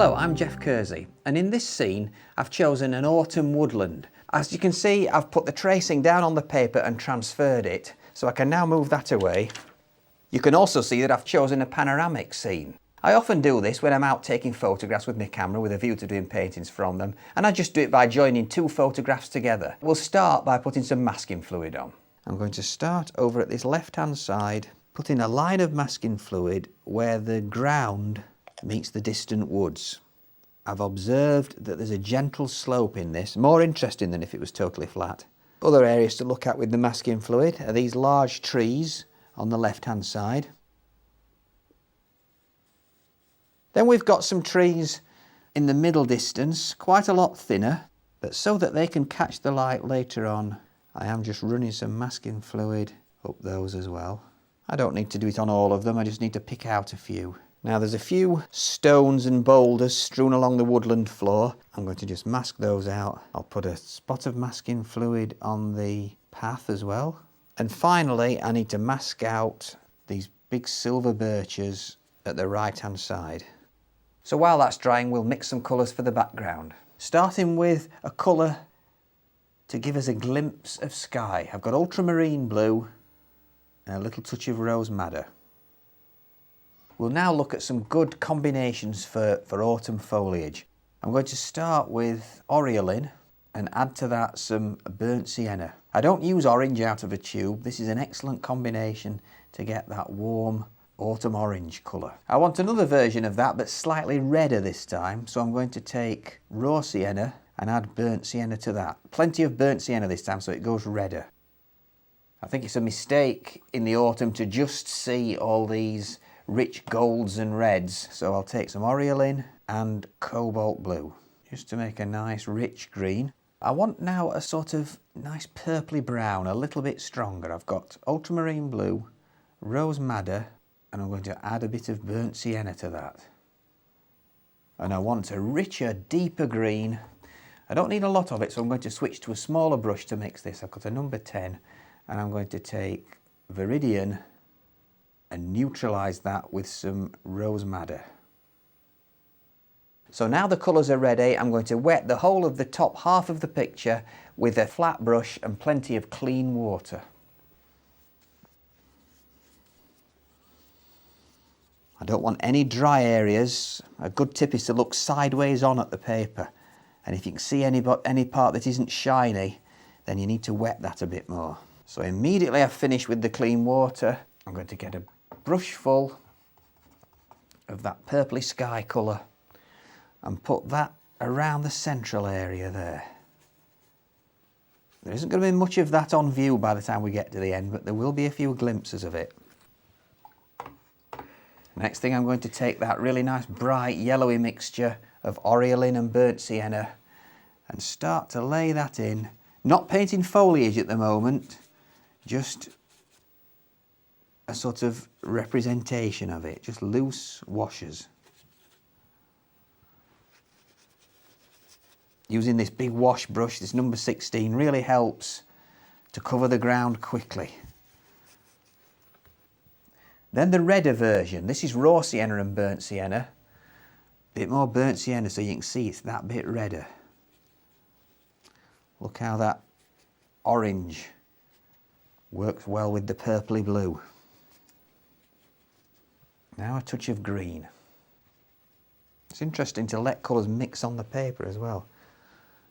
Hello, I'm Geoff Kersey, and in this scene I've chosen an autumn woodland. As you can see, I've put the tracing down on the paper and transferred it, so I can now move that away. You can also see that I've chosen a panoramic scene. I often do this when I'm out taking photographs with my camera with a view to doing paintings from them, and I just do it by joining two photographs together. We'll start by putting some masking fluid on. I'm going to start over at this left-hand side, putting a line of masking fluid where the ground meets the distant woods. I've observed that there's a gentle slope in this, more interesting than if it was totally flat. Other areas to look at with the masking fluid are these large trees on the left-hand side. Then we've got some trees in the middle distance, quite a lot thinner, but so that they can catch the light later on, I am just running some masking fluid up those as well. I don't need to do it on all of them, I just need to pick out a few. Now there's a few stones and boulders strewn along the woodland floor. I'm going to just mask those out. I'll put a spot of masking fluid on the path as well. And finally, I need to mask out these big silver birches at the right-hand side. So while that's drying, we'll mix some colours for the background. Starting with a colour to give us a glimpse of sky. I've got ultramarine blue and a little touch of rose madder. We'll now look at some good combinations for autumn foliage. I'm going to start with Oriolin and add to that some burnt sienna. I don't use orange out of a tube. This is an excellent combination to get that warm autumn orange colour. I want another version of that, but slightly redder this time, so I'm going to take raw sienna and add burnt sienna to that. Plenty of burnt sienna this time so it goes redder. I think it's a mistake in the autumn to just see all these rich golds and reds, so I'll take some Oriolin and cobalt blue just to make a nice rich green. I want now a sort of nice purpley brown, a little bit stronger. I've got ultramarine blue, rose madder, and I'm going to add a bit of burnt sienna to that. And I want a richer, deeper green. I don't need a lot of it, so I'm going to switch to a smaller brush to mix this. I've got a number 10, and I'm going to take Viridian and neutralise that with some rose madder. So now the colours are ready, I'm going to wet the whole of the top half of the picture with a flat brush and plenty of clean water. I don't want any dry areas. A good tip is to look sideways on at the paper, and if you can see any part that isn't shiny, then you need to wet that a bit more. So immediately I've finished with the clean water, I'm going to get a brush full of that purpley sky colour and put that around the central area there. There isn't going to be much of that on view by the time we get to the end, but there will be a few glimpses of it. Next thing, I'm going to take that really nice bright yellowy mixture of Oriolin and burnt sienna and start to lay that in. Not painting foliage at the moment, just a sort of representation of it, just loose washes. Using this big wash brush, this number 16, really helps to cover the ground quickly. Then the redder version, this is raw sienna and burnt sienna. A bit more burnt sienna so you can see it's that bit redder. Look how that orange works well with the purpley blue. Now a touch of green. It's interesting to let colours mix on the paper as well.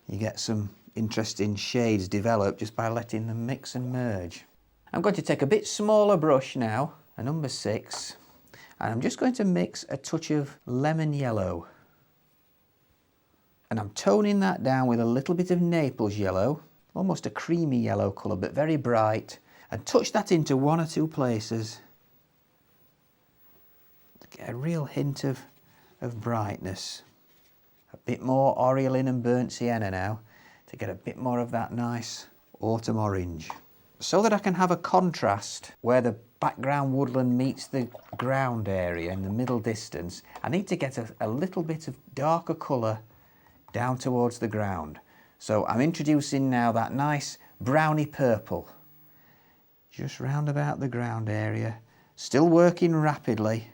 You get some interesting shades develop just by letting them mix and merge. I'm going to take a bit smaller brush now, a number 6, and I'm just going to mix a touch of lemon yellow. And I'm toning that down with a little bit of Naples yellow, almost a creamy yellow colour, but very bright, and touch that into one or two places. Get a real hint of brightness. A bit more Oriolin and burnt sienna now to get a bit more of that nice autumn orange. So that I can have a contrast where the background woodland meets the ground area in the middle distance, I need to get a little bit of darker colour down towards the ground. So I'm introducing now that nice browny purple just round about the ground area, still working rapidly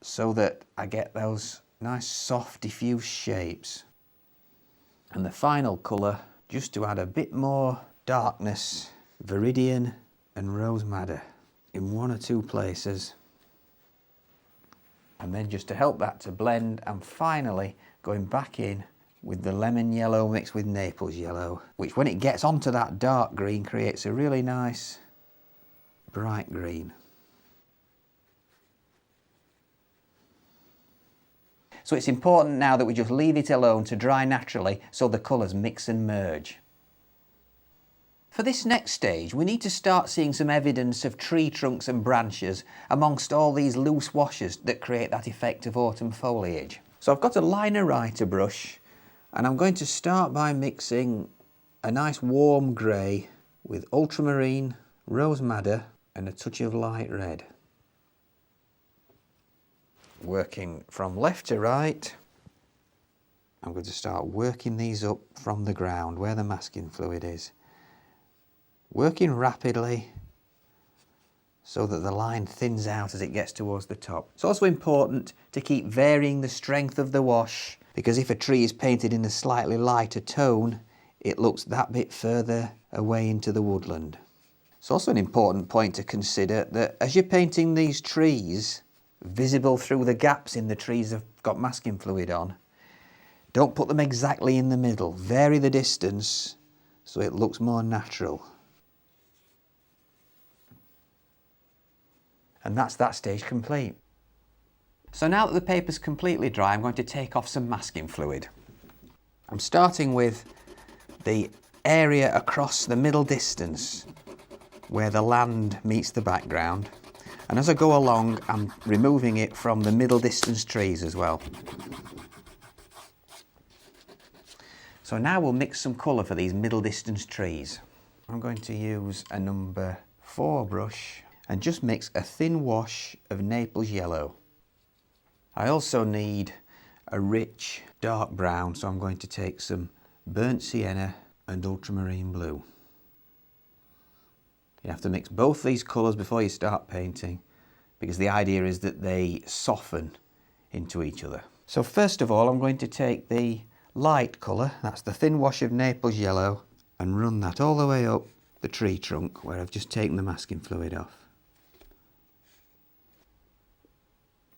so that I get those Nice soft diffuse shapes. And the final colour, just to add a bit more darkness, Viridian and Rose Madder in one or two places. And then just to help that to blend, and finally going back in with the lemon yellow mixed with Naples yellow, which when it gets onto that dark green creates a really nice bright green. So it's important now that we just leave it alone to dry naturally so the colours mix and merge. For this next stage, we need to start seeing some evidence of tree trunks and branches amongst all these loose washes that create that effect of autumn foliage. So I've got a liner writer brush, and I'm going to start by mixing a nice warm grey with ultramarine, rose madder and a touch of light red. Working from left to right, I'm going to start working these up from the ground where the masking fluid is. Working rapidly so that the line thins out as it gets towards the top. It's also important to keep varying the strength of the wash, because if a tree is painted in a slightly lighter tone, it looks that bit further away into the woodland. It's also an important point to consider that as you're painting these trees, visible through the gaps in the trees have got masking fluid on, don't put them exactly in the middle. Vary the distance so it looks more natural. And that's that stage complete. So now that the paper's completely dry, I'm going to take off some masking fluid. I'm starting with the area across the middle distance where the land meets the background. And as I go along, I'm removing it from the middle distance trees as well. So now we'll mix some colour for these middle distance trees. I'm going to use a number 4 brush and just mix a thin wash of Naples yellow. I also need a rich dark brown, so I'm going to take some burnt sienna and ultramarine blue. You have to mix both these colours before you start painting, because the idea is that they soften into each other. So first of all, I'm going to take the light colour, that's the thin wash of Naples yellow, and run that all the way up the tree trunk where I've just taken the masking fluid off.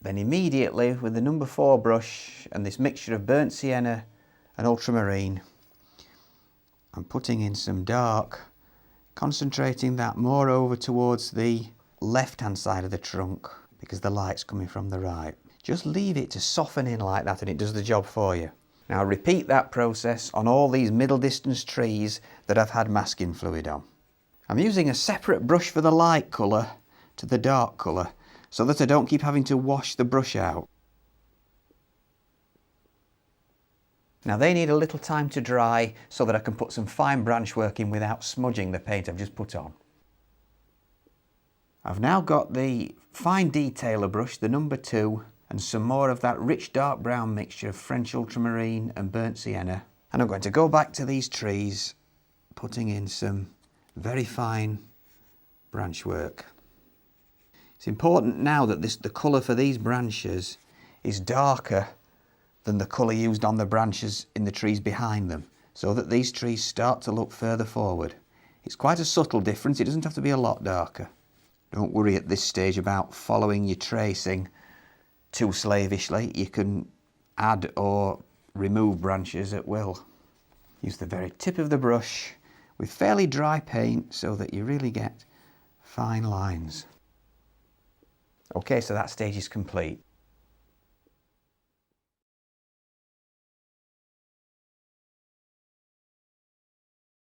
Then immediately with the number 4 brush and this mixture of burnt sienna and ultramarine, I'm putting in some dark, concentrating that more over towards the left hand side of the trunk because the light's coming from the right. Just leave it to soften in like that and it does the job for you. Now repeat that process on all these middle distance trees that I've had masking fluid on. I'm using a separate brush for the light colour to the dark colour so that I don't keep having to wash the brush out. Now they need a little time to dry so that I can put some fine branch work in without smudging the paint I've just put on. I've now got the fine detailer brush, the number 2, and some more of that rich dark brown mixture of French ultramarine and burnt sienna. And I'm going to go back to these trees, putting in some very fine branch work. It's important now that the colour for these branches is darker than the colour used on the branches in the trees behind them, so that these trees start to look further forward. It's quite a subtle difference, it doesn't have to be a lot darker. Don't worry at this stage about following your tracing too slavishly. You can add or remove branches at will. Use the very tip of the brush with fairly dry paint so that you really get fine lines. Okay, so that stage is complete.